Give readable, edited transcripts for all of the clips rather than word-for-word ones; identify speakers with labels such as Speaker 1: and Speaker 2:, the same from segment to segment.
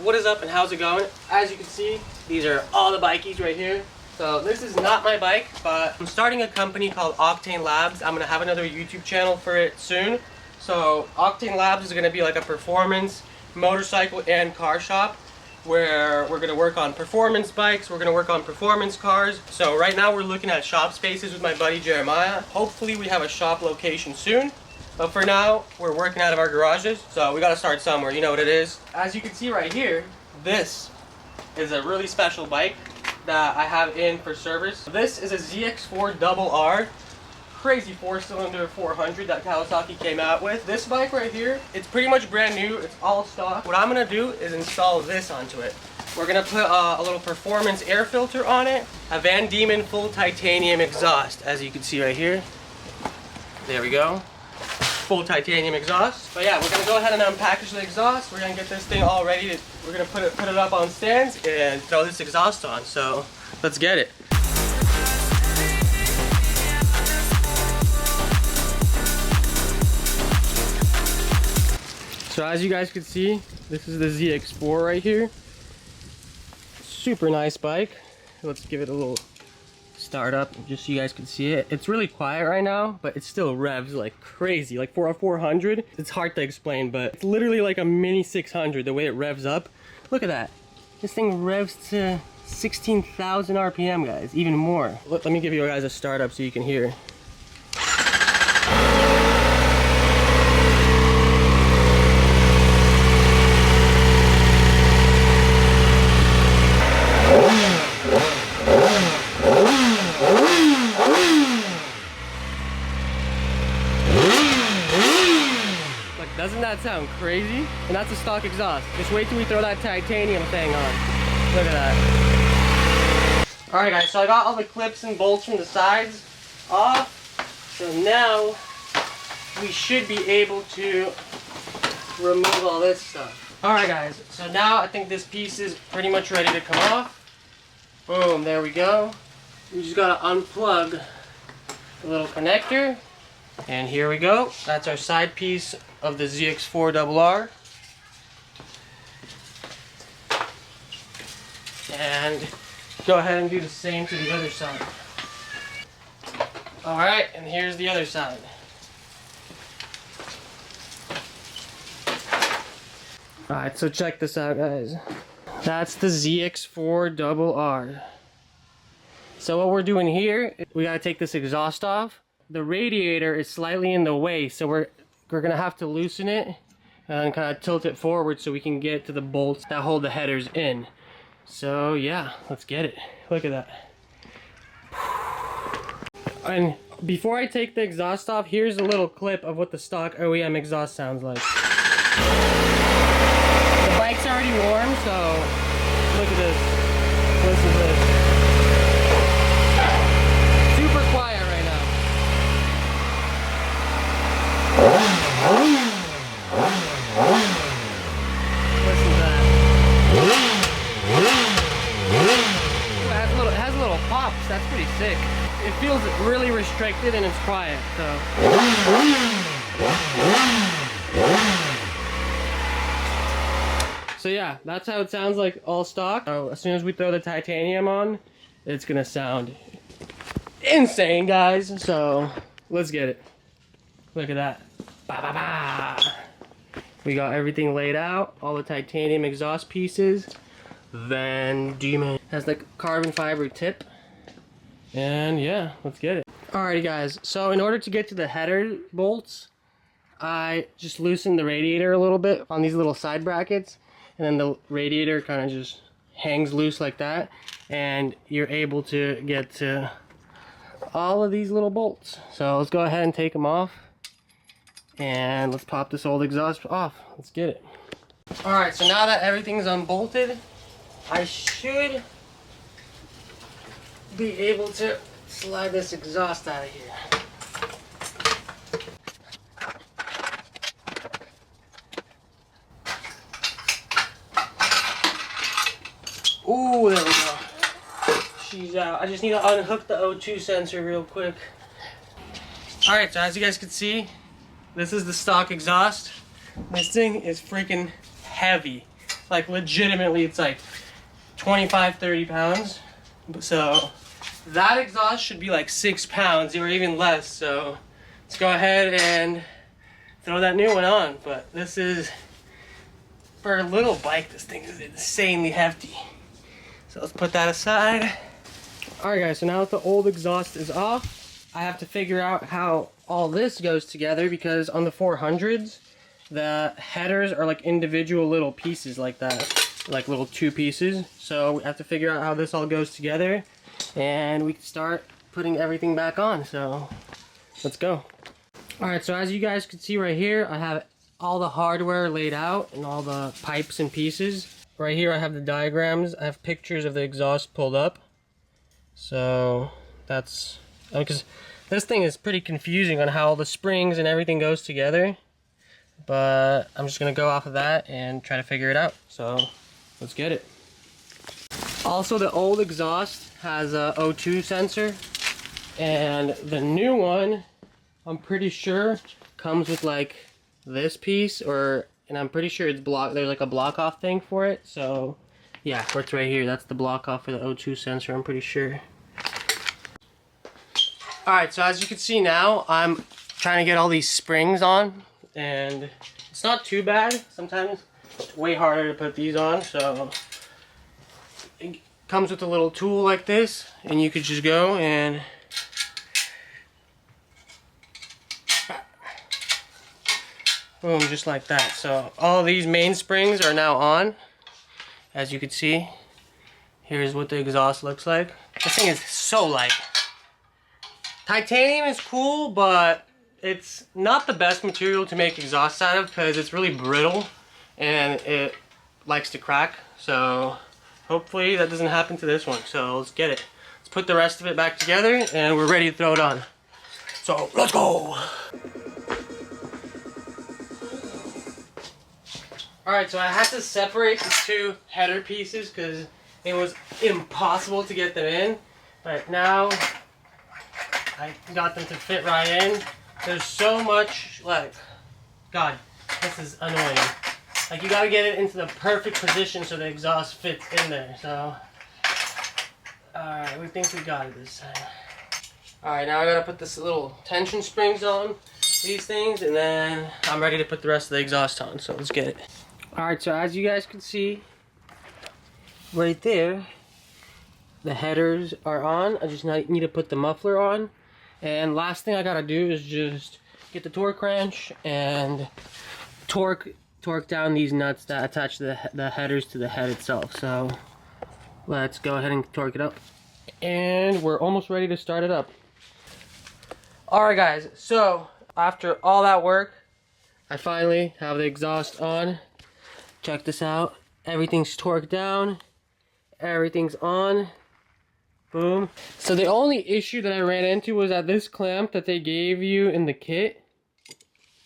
Speaker 1: what is up and how's it going? As you can see, these are all the bikies right here. So this is not my bike, but I'm starting a company called Octane Labz. I'm gonna have another YouTube channel for it soon. So Octane Labz is gonna be like a performance motorcycle and car shop where we're gonna work on performance bikes, we're gonna work on performance cars. So right now we're looking at shop spaces with my buddy Jeremiah. Hopefully we have a shop location soon. But for now, we're working out of our garages, so we gotta start somewhere, you know what it is. As you can see right here, this is a really special bike that I have in for service. This is a ZX4RR, crazy 4-cylinder 400 that Kawasaki came out with. This bike right here, it's pretty much brand new, it's all stock. What I'm gonna do is install this onto it. We're gonna put a little performance air filter on it, a Vandemon Full Titanium Exhaust, as you can see right here. There we go. Full titanium exhaust. But yeah, we're gonna go ahead and unpackage the exhaust. We're gonna get this thing all ready. We're gonna put it up on stands and throw this exhaust on. So let's get it. So as you guys can see, this is the ZX4 right here. Super nice bike. Let's give it a little start up just so you guys can see it. It's really quiet right now, but it still revs like crazy. Like for a 400, it's hard to explain, but it's literally like a mini 600 the way it revs up. Look at that. This thing revs to 16,000 RPM, guys, even more. Let me give you guys a start up so you can hear. Doesn't that sound crazy? And that's a stock exhaust. Just wait till we throw that titanium thing on. Look at that. Alright guys, so I got all the clips and bolts from the sides off. So now we should be able to remove all this stuff. Alright guys, so now I think this piece is pretty much ready to come off. Boom, there we go. We just gotta unplug the little connector. And here we go. That's our side piece of the ZX4RR. And go ahead and do the same to the other side. Alright, and here's the other side. Alright, so check this out, guys. That's the ZX4RR. So what we're doing here, we gotta take this exhaust off. The radiator is slightly in the way, so we're gonna have to loosen it and kind of tilt it forward so we can get to the bolts that hold the headers in. So yeah, let's get it. Look at that. And before I take the exhaust off, here's a little clip of what the stock OEM exhaust sounds like. The bike's already warm, so look at this. Listen to this. Super quiet right now. Listen to that. It has a little pops. That's pretty sick. It feels really restricted and it's quiet. So yeah, that's how it sounds like all stock. So as soon as we throw the titanium on, it's gonna sound insane, guys. So let's get it. Look at that. Ba, ba, ba. We got everything laid out, all the titanium exhaust pieces. Vandemon has the carbon fiber tip. And yeah, let's get it. Alrighty guys, so in order to get to the header bolts, I just loosened the radiator a little bit on these little side brackets. And then the radiator kind of just hangs loose like that. And you're able to get to all of these little bolts. So let's go ahead and take them off. And let's pop this old exhaust off. Let's get it. Alright, so now that everything's unbolted, I should be able to slide this exhaust out of here. Ooh, there we go. She's out. I just need to unhook the O2 sensor real quick. Alright, so as you guys can see, this is the stock exhaust. This thing is freaking heavy. Like legitimately, it's like 25-30 pounds. So that exhaust should be like 6 pounds or even less. So let's go ahead and throw that new one on. But this is, for a little bike, this thing is insanely hefty. So let's put that aside. Alright guys, so now that the old exhaust is off, I have to figure out how all this goes together, because on the 400s, the headers are like individual little pieces like that, like little 2 pieces. So we have to figure out how this all goes together, and we can start putting everything back on. So let's go. Alright, so as you guys can see right here, I have all the hardware laid out and all the pipes and pieces. Right here I have the diagrams. I have pictures of the exhaust pulled up. So that's because this thing is pretty confusing on how all the springs and everything goes together. But I'm just gonna go off of that and try to figure it out. So let's get it. Also, the old exhaust has a O2 sensor, and the new one, I'm pretty sure, comes with like this piece, and I'm pretty sure it's there's like a block off thing for it. So yeah, it's right here. That's the block off for the O2 sensor, I'm pretty sure. Alright, so as you can see now, I'm trying to get all these springs on, and it's not too bad. Sometimes it's way harder to put these on. So it comes with a little tool like this, and you could just go and boom, just like that. So all these main springs are now on. As you can see, here's what the exhaust looks like. This thing is so light. Titanium is cool, but it's not the best material to make exhaust out of, because it's really brittle and it likes to crack. So hopefully that doesn't happen to this one. So let's get it. Let's put the rest of it back together and we're ready to throw it on. So let's go. Alright, so I had to separate the 2 header pieces because it was impossible to get them in. But now I got them to fit right in. There's so much, like, God, this is annoying. Like, you gotta get it into the perfect position so the exhaust fits in there. So, alright, we think we got it this time. Alright, now I gotta put this little tension springs on these things, and then I'm ready to put the rest of the exhaust on. So let's get it. Alright, so as you guys can see, right there, the headers are on. I just need to put the muffler on. And last thing I gotta do is just get the torque wrench and torque down these nuts that attach the headers to the head itself. So let's go ahead and torque it up. And we're almost ready to start it up. Alright guys, so after all that work, I finally have the exhaust on. Check this out. Everything's torqued down. Everything's on. Boom. So the only issue that I ran into was that this clamp that they gave you in the kit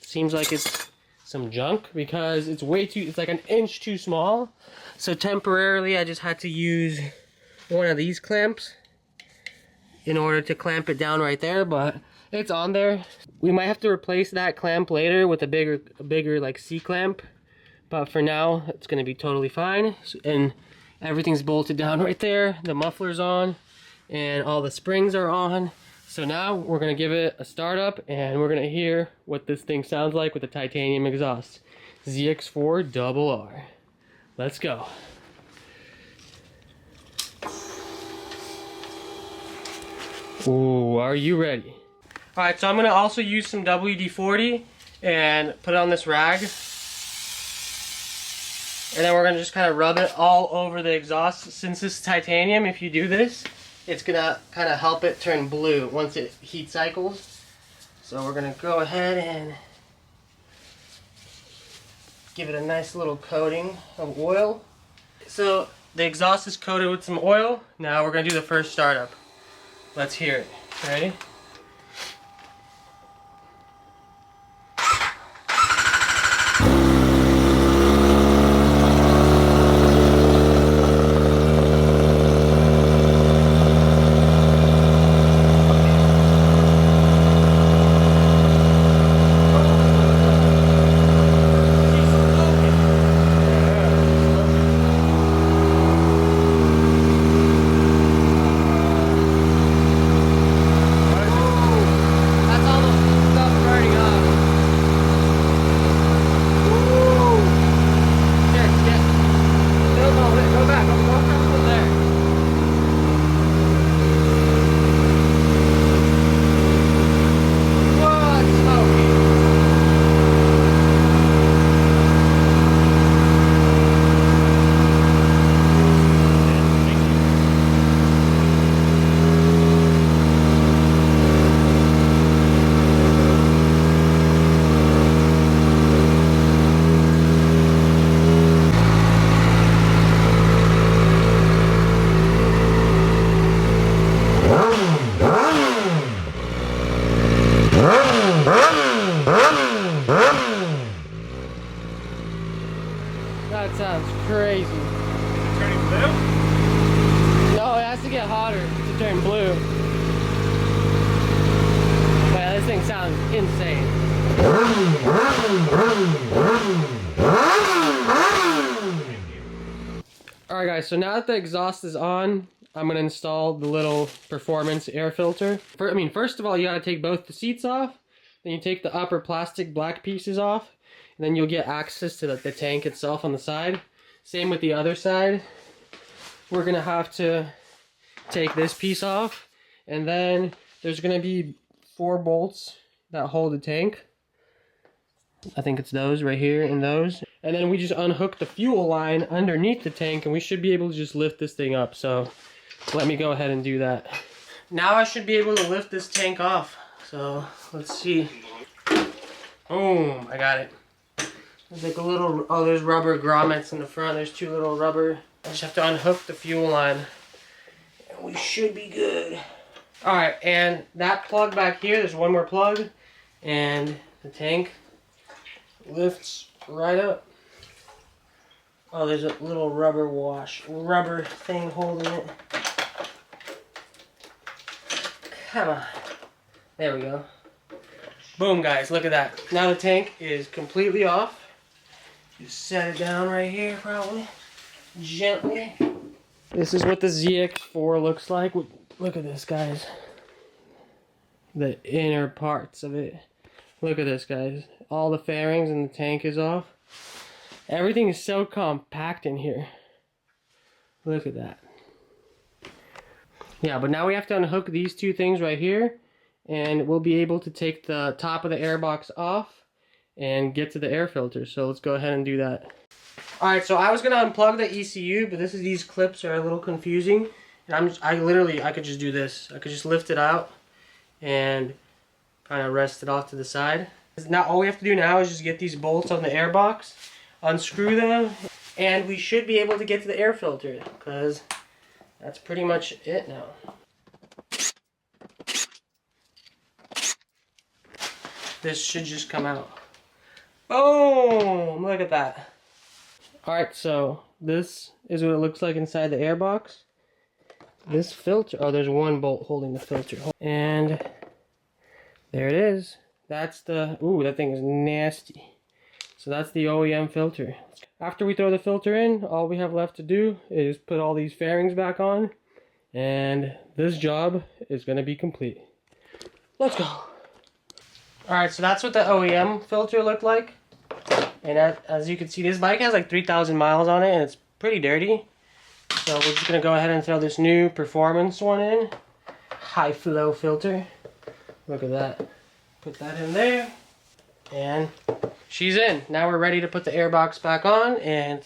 Speaker 1: seems like it's some junk, because it's like an inch too small. So temporarily I just had to use one of these clamps in order to clamp it down right there, but it's on there. We might have to replace that clamp later with a bigger like C-clamp, but for now it's gonna be totally fine. And everything's bolted down right there. The muffler's on and all the springs are on. So now we're gonna give it a start up and we're gonna hear what this thing sounds like with the titanium exhaust. ZX4RR. Let's go. Ooh, are you ready? Alright, so I'm gonna also use some WD-40 and put it on this rag. And then we're gonna just kind of rub it all over the exhaust. Since this is titanium, if you do this, it's gonna kind of help it turn blue once it heat cycles. So we're gonna go ahead and give it a nice little coating of oil. So the exhaust is coated with some oil. Now we're gonna do the first startup. Let's hear it. Ready? sounds crazy.
Speaker 2: Turning blue?
Speaker 1: No, it has to get hotter to turn blue. Man, this thing sounds insane. Alright guys, so now that the exhaust is on, I'm going to install the little performance air filter. First of all, you got to take both the seats off. Then you take the upper plastic black pieces off. And then you'll get access to the tank itself on the side. Same with the other side. We're going to have to take this piece off. And then there's going to be 4 bolts that hold the tank. I think it's those right here and those. And then we just unhook the fuel line underneath the tank and we should be able to just lift this thing up. So let me go ahead and do that. Now I should be able to lift this tank off. So let's see. Boom, I got it. There's like a little, oh, there's rubber grommets in the front. There's 2 little rubber. I just have to unhook the fuel line. And we should be good. Alright, and that plug back here, there's one more plug. And the tank lifts right up. Oh, there's a little rubber thing holding it. Come on. There we go. Boom, guys, look at that. Now the tank is completely off. Just set it down right here, probably. Gently. This is what the ZX4 looks like. Look at this, guys. The inner parts of it. Look at this, guys. All the fairings and the tank is off. Everything is so compact in here. Look at that. Yeah, but now we have to unhook these 2 things right here. And we'll be able to take the top of the air box off and get to the air filter. So let's go ahead and do that. Alright, so I was going to unplug the ECU, but these clips are a little confusing. And I could just do this. I could just lift it out and kind of rest it off to the side. Now all we have to do now is just get these bolts on the air box, unscrew them, and we should be able to get to the air filter, because that's pretty much it now. This should just come out. Boom! Look at that. Alright, so this is what it looks like inside the air box. This filter, oh, there's one bolt holding the filter. And there it is. That's the, ooh, that thing is nasty. So that's the OEM filter. After we throw the filter in, all we have left to do is put all these fairings back on. And this job is going to be complete. Let's go. Alright, so that's what the OEM filter looked like. And as you can see, this bike has like 3,000 miles on it and it's pretty dirty. So we're just going to go ahead and throw this new performance one in. High flow filter. Look at that. Put that in there. And she's in. Now we're ready to put the air box back on and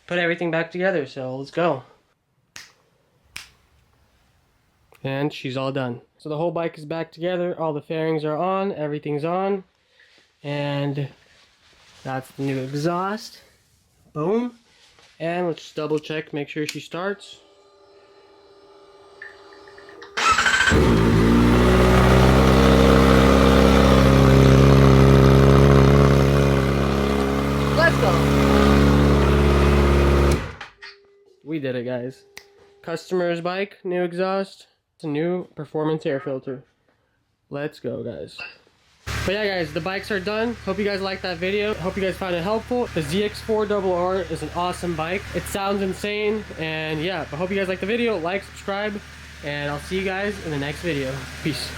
Speaker 1: put everything back together. So let's go. And she's all done. So the whole bike is back together. All the fairings are on. Everything's on. And that's the new exhaust. Boom. And let's just double check, make sure she starts. Let's go. We did it, guys. Customer's bike, new exhaust. It's a new performance air filter. Let's go, guys. But yeah, guys, the bikes are done. Hope you guys liked that video. Hope you guys found it helpful. The ZX4RR is an awesome bike. It sounds insane. And yeah, I hope you guys liked the video. Like, subscribe, and I'll see you guys in the next video. Peace.